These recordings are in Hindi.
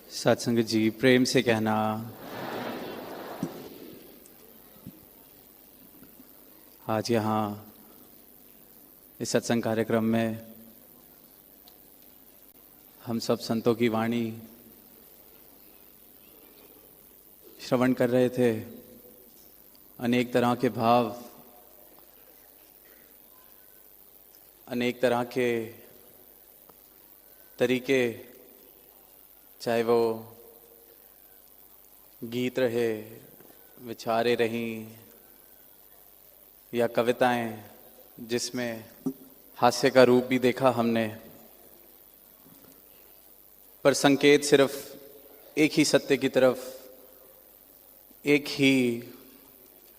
सत्संग जी प्रेम से कहना। आज यहाँ इस सत्संग कार्यक्रम में हम सब संतों की वाणी श्रवण कर रहे थे। अनेक तरह के भाव, अनेक तरह के तरीके, चाहे वो गीत रहे, विचारे रहीं या कविताएं, जिसमें हास्य का रूप भी देखा हमने। पर संकेत सिर्फ एक ही सत्य की तरफ, एक ही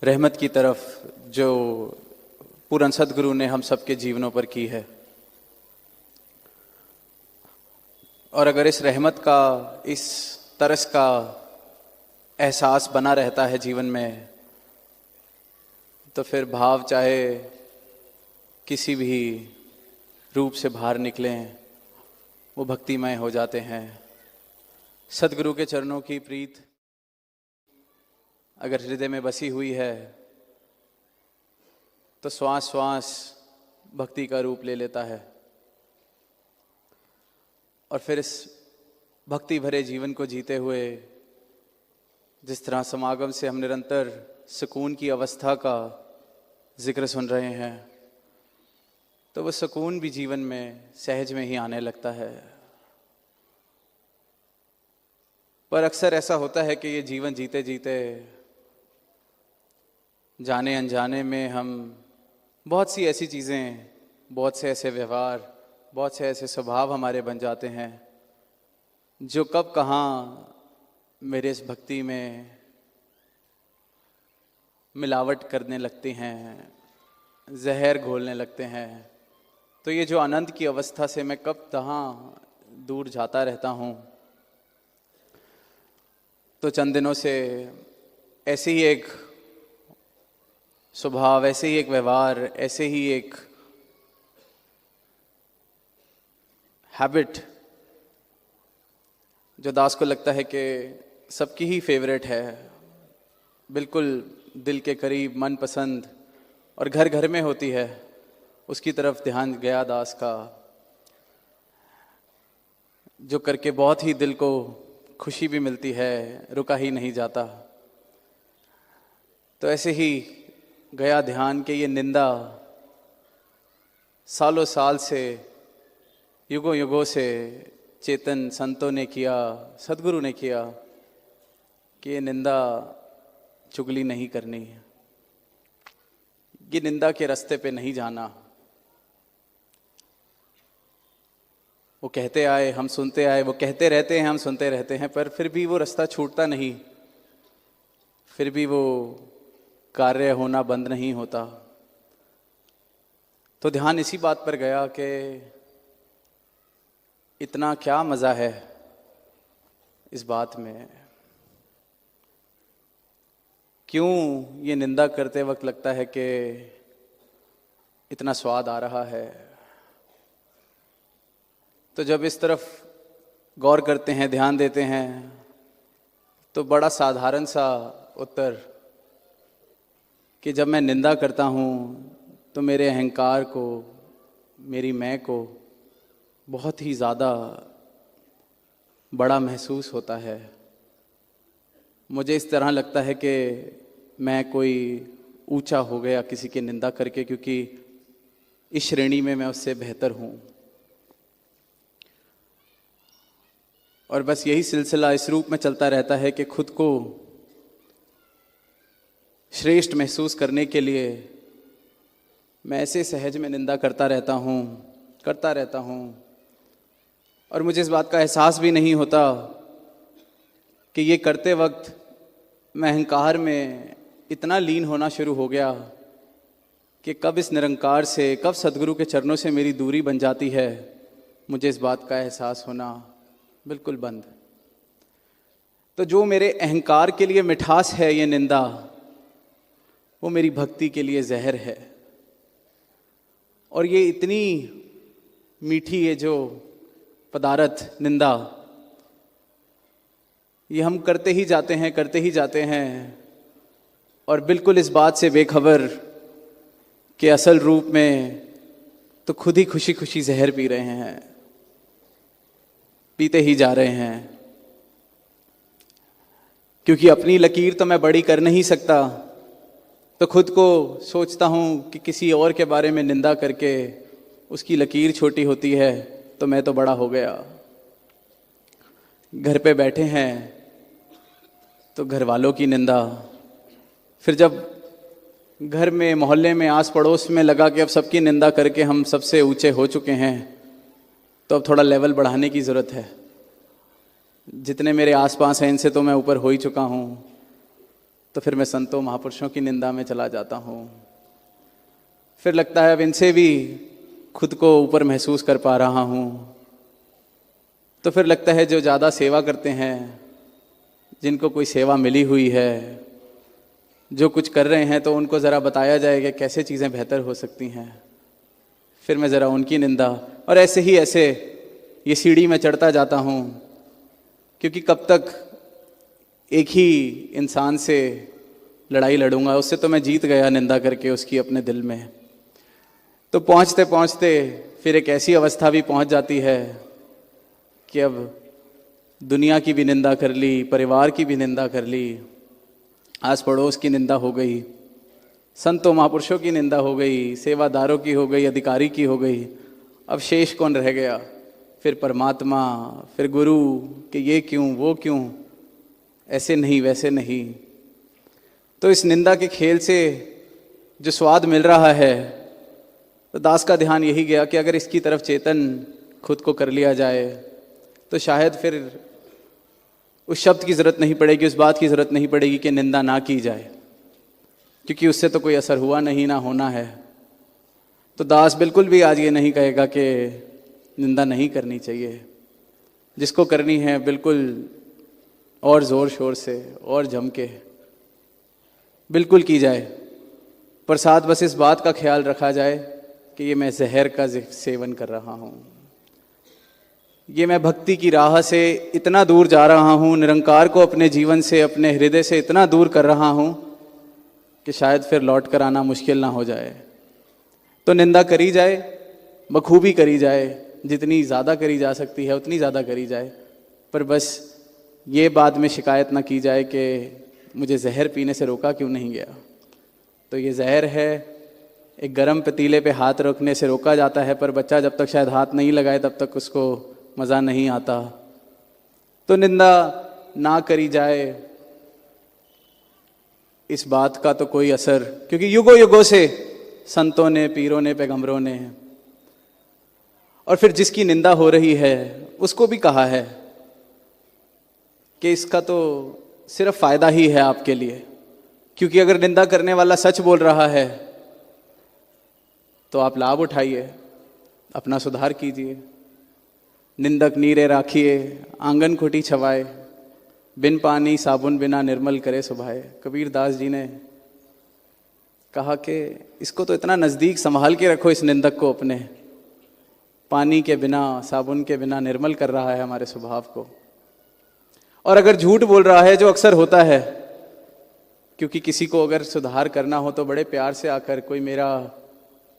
रहमत की तरफ, जो पूरन सद्गुरु ने हम सबके जीवनों पर की है। और अगर इस रहमत का, इस तरस का एहसास बना रहता है जीवन में, तो फिर भाव चाहे किसी भी रूप से बाहर निकलें, वो भक्तिमय हो जाते हैं। सद्गुरु के चरणों की प्रीत अगर हृदय में बसी हुई है तो श्वास श्वास भक्ति का रूप ले लेता है। और फिर इस भक्ति भरे जीवन को जीते हुए जिस तरह समागम से हम निरंतर सुकून की अवस्था का जिक्र सुन रहे हैं, तो वो सुकून भी जीवन में सहज में ही आने लगता है। पर अक्सर ऐसा होता है कि ये जीवन जीते जीते जाने अनजाने में हम बहुत सी ऐसी चीज़ें, बहुत से ऐसे व्यवहार, बहुत से ऐसे स्वभाव हमारे बन जाते हैं जो कब कहाँ मेरे इस भक्ति में मिलावट करने लगती हैं, जहर घोलने लगते हैं। तो ये जो आनंद की अवस्था से मैं कब कहाँ दूर जाता रहता हूँ। तो चंद दिनों से ऐसे ही एक स्वभाव, ऐसे ही एक व्यवहार, ऐसे ही एक हैबिट, जो दास को लगता है कि सबकी ही फेवरेट है, बिल्कुल दिल के करीब, मनपसंद और घर घर में होती है, उसकी तरफ ध्यान गया दास का, जो करके बहुत ही दिल को खुशी भी मिलती है, रुका ही नहीं जाता। तो ऐसे ही गया ध्यान के ये निंदा सालों साल से, युगों युगों से चेतन संतों ने किया, सद्गुरु ने किया कि ये निंदा चुगली नहीं करनी, ये निंदा के रास्ते पे नहीं जाना। वो कहते आए, हम सुनते आए, वो कहते रहते हैं, हम सुनते रहते हैं, पर फिर भी वो रास्ता छूटता नहीं, फिर भी वो कार्य होना बंद नहीं होता। तो ध्यान इसी बात पर गया कि इतना क्या मज़ा है इस बात में, क्यों ये निंदा करते वक्त लगता है कि इतना स्वाद आ रहा है। तो जब इस तरफ गौर करते हैं, ध्यान देते हैं, तो बड़ा साधारण सा उत्तर कि जब मैं निंदा करता हूँ तो मेरे अहंकार को, मेरी मैं को बहुत ही ज़्यादा बड़ा महसूस होता है। मुझे इस तरह लगता है कि मैं कोई ऊंचा हो गया किसी की निंदा करके, क्योंकि इस श्रेणी में मैं उससे बेहतर हूँ। और बस यही सिलसिला इस रूप में चलता रहता है कि खुद को श्रेष्ठ महसूस करने के लिए मैं ऐसे सहज में निंदा करता रहता हूँ। और मुझे इस बात का एहसास भी नहीं होता कि ये करते वक्त मैं अहंकार में इतना लीन होना शुरू हो गया कि कब इस निरंकार से, कब सद्गुरु के चरणों से मेरी दूरी बन जाती है, मुझे इस बात का एहसास होना बिल्कुल बंद। तो जो मेरे अहंकार के लिए मिठास है ये निंदा, वो मेरी भक्ति के लिए जहर है। और ये इतनी मीठी है जो पदार्थ निंदा, ये हम करते ही जाते हैं, करते ही जाते हैं, और बिल्कुल इस बात से बेखबर कि असल रूप में तो खुद ही खुशी खुशी जहर पी रहे हैं, पीते ही जा रहे हैं। क्योंकि अपनी लकीर तो मैं बड़ी कर नहीं सकता, तो खुद को सोचता हूँ कि किसी और के बारे में निंदा करके उसकी लकीर छोटी होती है तो मैं तो बड़ा हो गया। घर पे बैठे हैं तो घर वालों की निंदा, फिर जब घर में, मोहल्ले में, आस पड़ोस में लगा कि अब सबकी निंदा करके हम सबसे ऊंचे हो चुके हैं, तो अब थोड़ा लेवल बढ़ाने की ज़रूरत है। जितने मेरे आसपास हैं इनसे तो मैं ऊपर हो ही चुका हूँ, तो फिर मैं संतों महापुरुषों की निंदा में चला जाता हूँ। फिर लगता है अब इनसे भी खुद को ऊपर महसूस कर पा रहा हूँ, तो फिर लगता है जो ज़्यादा सेवा करते हैं, जिनको कोई सेवा मिली हुई है, जो कुछ कर रहे हैं, तो उनको ज़रा बताया जाए कि कैसे चीज़ें बेहतर हो सकती हैं। फिर मैं ज़रा उनकी निंदा, और ऐसे ही ऐसे ये सीढ़ी में चढ़ता जाता हूँ। क्योंकि कब तक एक ही इंसान से लड़ाई लड़ूंगा, उससे तो मैं जीत गया निंदा करके उसकी अपने दिल में। तो पहुँचते पहुँचते फिर एक ऐसी अवस्था भी पहुँच जाती है कि अब दुनिया की भी निंदा कर ली, परिवार की भी निंदा कर ली, आस पड़ोस की निंदा हो गई, संतों महापुरुषों की निंदा हो गई, सेवादारों की हो गई, अधिकारी की हो गई। अब शेष कौन रह गया? फिर परमात्मा, फिर गुरु, कि ये क्यों, वो क्यों, ऐसे नहीं, वैसे नहीं। तो इस निंदा के खेल से जो स्वाद मिल रहा है, तो दास का ध्यान यही गया कि अगर इसकी तरफ चेतन खुद को कर लिया जाए तो शायद फिर उस शब्द की ज़रूरत नहीं पड़ेगी, उस बात की ज़रूरत नहीं पड़ेगी कि निंदा ना की जाए, क्योंकि उससे तो कोई असर हुआ नहीं, ना होना है। तो दास बिल्कुल भी आज ये नहीं कहेगा कि निंदा नहीं करनी चाहिए। जिसको करनी है बिल्कुल और ज़ोर शोर से और जम के बिल्कुल की जाए, पर साथ बस इस बात का ख्याल रखा जाए कि ये मैं जहर का सेवन कर रहा हूँ, ये मैं भक्ति की राह से इतना दूर जा रहा हूँ, निरंकार को अपने जीवन से, अपने हृदय से इतना दूर कर रहा हूँ कि शायद फिर लौट कर आना मुश्किल ना हो जाए। तो निंदा करी जाए, बखूबी करी जाए, जितनी ज़्यादा करी जा सकती है उतनी ज़्यादा करी जाए, पर बस ये बाद में शिकायत ना की जाए कि मुझे जहर पीने से रोका क्यों नहीं गया। तो ये जहर है, एक गर्म पतीले पे हाथ रखने से रोका जाता है, पर बच्चा जब तक शायद हाथ नहीं लगाए तब तक उसको मज़ा नहीं आता। तो निंदा ना करी जाए, इस बात का तो कोई असर, क्योंकि युगों युगों से संतों ने, पीरों ने, पैगंबरों ने, और फिर जिसकी निंदा हो रही है उसको भी कहा है कि इसका तो सिर्फ फ़ायदा ही है आपके लिए, क्योंकि अगर निंदा करने वाला सच बोल रहा है तो आप लाभ उठाइए, अपना सुधार कीजिए। निंदक नीरे राखिए, आंगन खुटी छवाए, बिन पानी साबुन बिना निर्मल करे सुभाए। कबीर दास जी ने कहा कि इसको तो इतना नज़दीक संभाल के रखो, इस निंदक को अपने, पानी के बिना, साबुन के बिना निर्मल कर रहा है हमारे स्वभाव को। और अगर झूठ बोल रहा है, जो अक्सर होता है, क्योंकि किसी को अगर सुधार करना हो तो बड़े प्यार से आकर, कोई मेरा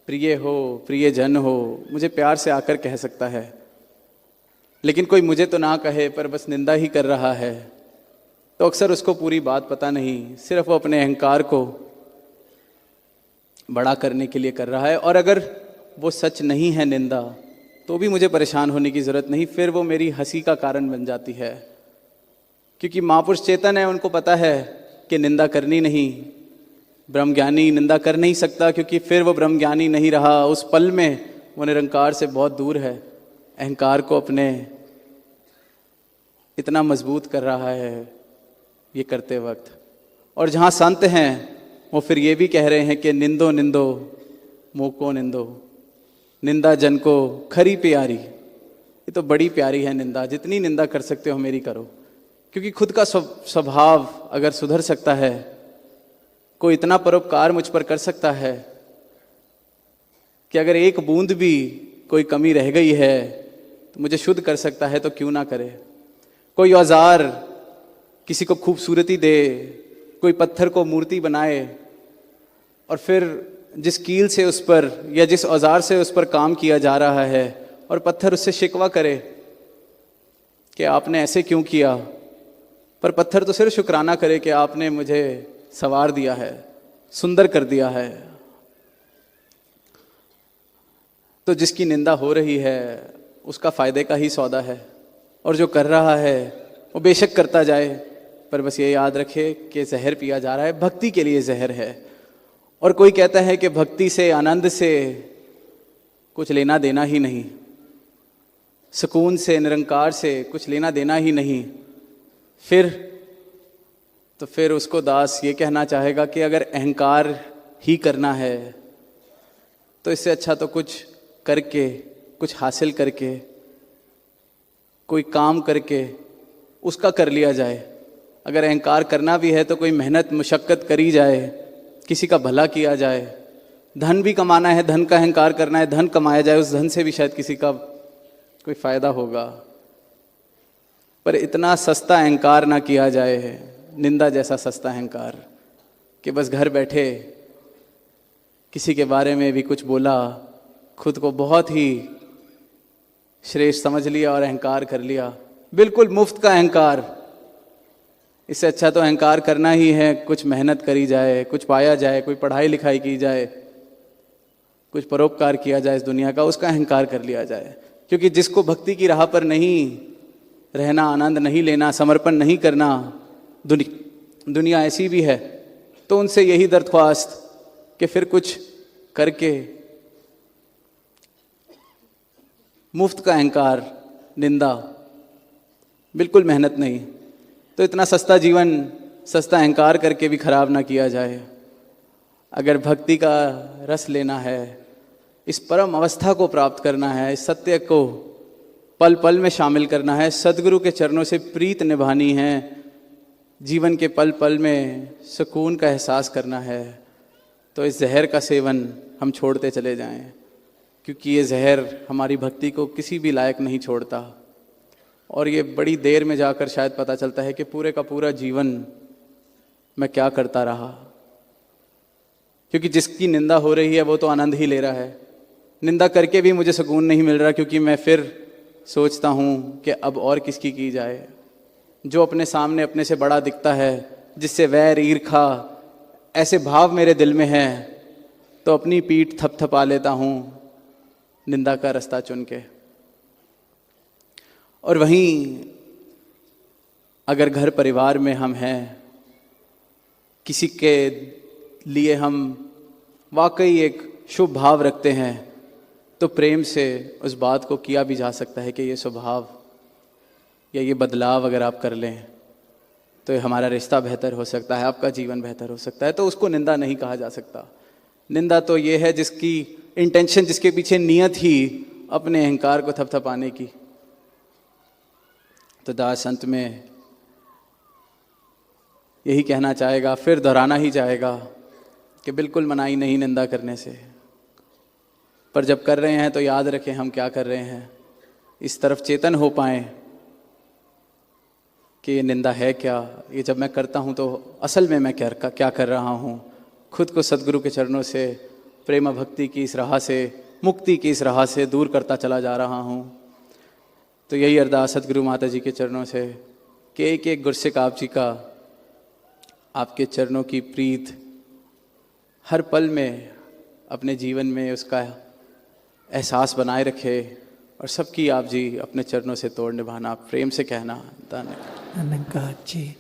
प्रिय हो, प्रियजन हो, मुझे प्यार से आकर कह सकता है, लेकिन कोई मुझे तो ना कहे पर बस निंदा ही कर रहा है, तो अक्सर उसको पूरी बात पता नहीं, सिर्फ वो अपने अहंकार को बड़ा करने के लिए कर रहा है। और अगर वो सच नहीं है निंदा, तो भी मुझे परेशान होने की ज़रूरत नहीं, फिर वो मेरी हंसी का कारण बन जाती है, क्योंकि महापुरुष चेतन है, उनको पता है कि निंदा करनी नहीं। ब्रह्मज्ञानी निंदा कर नहीं सकता, क्योंकि फिर वो ब्रह्मज्ञानी नहीं रहा, उस पल में वो निरंकार से बहुत दूर है, अहंकार को अपने इतना मजबूत कर रहा है ये करते वक्त। और जहाँ संत हैं वो फिर ये भी कह रहे हैं कि निंदो निंदो मोको निंदो, निंदा जन को खरी प्यारी। ये तो बड़ी प्यारी है निंदा, जितनी निंदा कर सकते हो मेरी करो, क्योंकि खुद का स्वभाव अगर सुधर सकता है, कोई इतना परोपकार मुझ पर कर सकता है कि अगर एक बूंद भी कोई कमी रह गई है तो मुझे शुद्ध कर सकता है, तो क्यों ना करे। कोई औजार किसी को खूबसूरती दे, कोई पत्थर को मूर्ति बनाए और फिर जिस कील से उस पर या जिस औजार से उस पर काम किया जा रहा है और पत्थर उससे शिकवा करे कि आपने ऐसे क्यों किया, पर पत्थर तो सिर्फ शुक्राना करे कि आपने मुझे संवार दिया है, सुंदर कर दिया है। तो जिसकी निंदा हो रही है उसका फायदे का ही सौदा है, और जो कर रहा है वो बेशक करता जाए, पर बस ये याद रखे कि जहर पिया जा रहा है, भक्ति के लिए जहर है। और कोई कहता है कि भक्ति से, आनंद से कुछ लेना देना ही नहीं, सुकून से, निरंकार से कुछ लेना देना ही नहीं, फिर उसको दास ये कहना चाहेगा कि अगर अहंकार ही करना है तो इससे अच्छा तो कुछ करके, कुछ हासिल करके, कोई काम करके उसका कर लिया जाए। अगर अहंकार करना भी है तो कोई मेहनत मुशक्क़त करी जाए, किसी का भला किया जाए। धन भी कमाना है, धन का अहंकार करना है, धन कमाया जाए, उस धन से भी शायद किसी का कोई फ़ायदा होगा, पर इतना सस्ता अहंकार ना किया जाए, निंदा जैसा सस्ता अहंकार, कि बस घर बैठे किसी के बारे में भी कुछ बोला, खुद को बहुत ही श्रेष्ठ समझ लिया और अहंकार कर लिया, बिल्कुल मुफ्त का अहंकार। इससे अच्छा तो अहंकार करना ही है, कुछ मेहनत करी जाए, कुछ पाया जाए, कोई पढ़ाई लिखाई की जाए, कुछ परोपकार किया जाए इस दुनिया का, उसका अहंकार कर लिया जाए। क्योंकि जिसको भक्ति की राह पर नहीं रहना, आनंद नहीं लेना, समर्पण नहीं करना, दुनिया ऐसी भी है, तो उनसे यही दरख्वास्त कि फिर कुछ करके मुफ्त का अहंकार, निंदा, बिल्कुल मेहनत नहीं, तो इतना सस्ता जीवन, सस्ता अहंकार करके भी खराब ना किया जाए। अगर भक्ति का रस लेना है, इस परम अवस्था को प्राप्त करना है, इस सत्य को पल पल में शामिल करना है, सद्गुरु के चरणों से प्रीत निभानी है, जीवन के पल पल में सुकून का एहसास करना है, तो इस जहर का सेवन हम छोड़ते चले जाएं, क्योंकि ये जहर हमारी भक्ति को किसी भी लायक नहीं छोड़ता। और ये बड़ी देर में जाकर शायद पता चलता है कि पूरे का पूरा जीवन मैं क्या करता रहा, क्योंकि जिसकी निंदा हो रही है वो तो आनंद ही ले रहा है, निंदा करके भी मुझे सुकून नहीं मिल रहा, क्योंकि मैं फिर सोचता हूँ कि अब और किसकी की जाए। जो अपने सामने अपने से बड़ा दिखता है, जिससे वैर ईर्खा ऐसे भाव मेरे दिल में है, तो अपनी पीठ थपथपा लेता हूँ निंदा का रास्ता चुन के। और वहीं अगर घर परिवार में हम हैं, किसी के लिए हम वाकई एक शुभ भाव रखते हैं, तो प्रेम से उस बात को किया भी जा सकता है कि ये स्वभाव या ये बदलाव अगर आप कर लें तो हमारा रिश्ता बेहतर हो सकता है, आपका जीवन बेहतर हो सकता है। तो उसको निंदा नहीं कहा जा सकता। निंदा तो ये है जिसकी इंटेंशन, जिसके पीछे नियत ही अपने अहंकार को थपथपाने की। तो दास अंत में यही कहना चाहेगा, फिर दोहराना ही चाहेगा कि बिल्कुल मनाही नहीं निंदा करने से, पर जब कर रहे हैं तो याद रखें हम क्या कर रहे हैं, इस तरफ चेतन हो पाएं कि ये निंदा है क्या, ये जब मैं करता हूँ तो असल में मैं क्या कर रहा हूँ। खुद को सद्गुरु के चरणों से, प्रेम भक्ति की इस राह से, मुक्ति की इस राह से दूर करता चला जा रहा हूँ। तो यही अरदास सद्गुरु माता जी के चरणों से कि एक एक गुरसिक आप जी का, आपके चरणों की प्रीत हर पल में अपने जीवन में उसका एहसास बनाए रखे, और सबकी आप जी अपने चरणों से तोड़ निभाना, प्रेम से कहना धन्यवाद। धन्यवाद जी।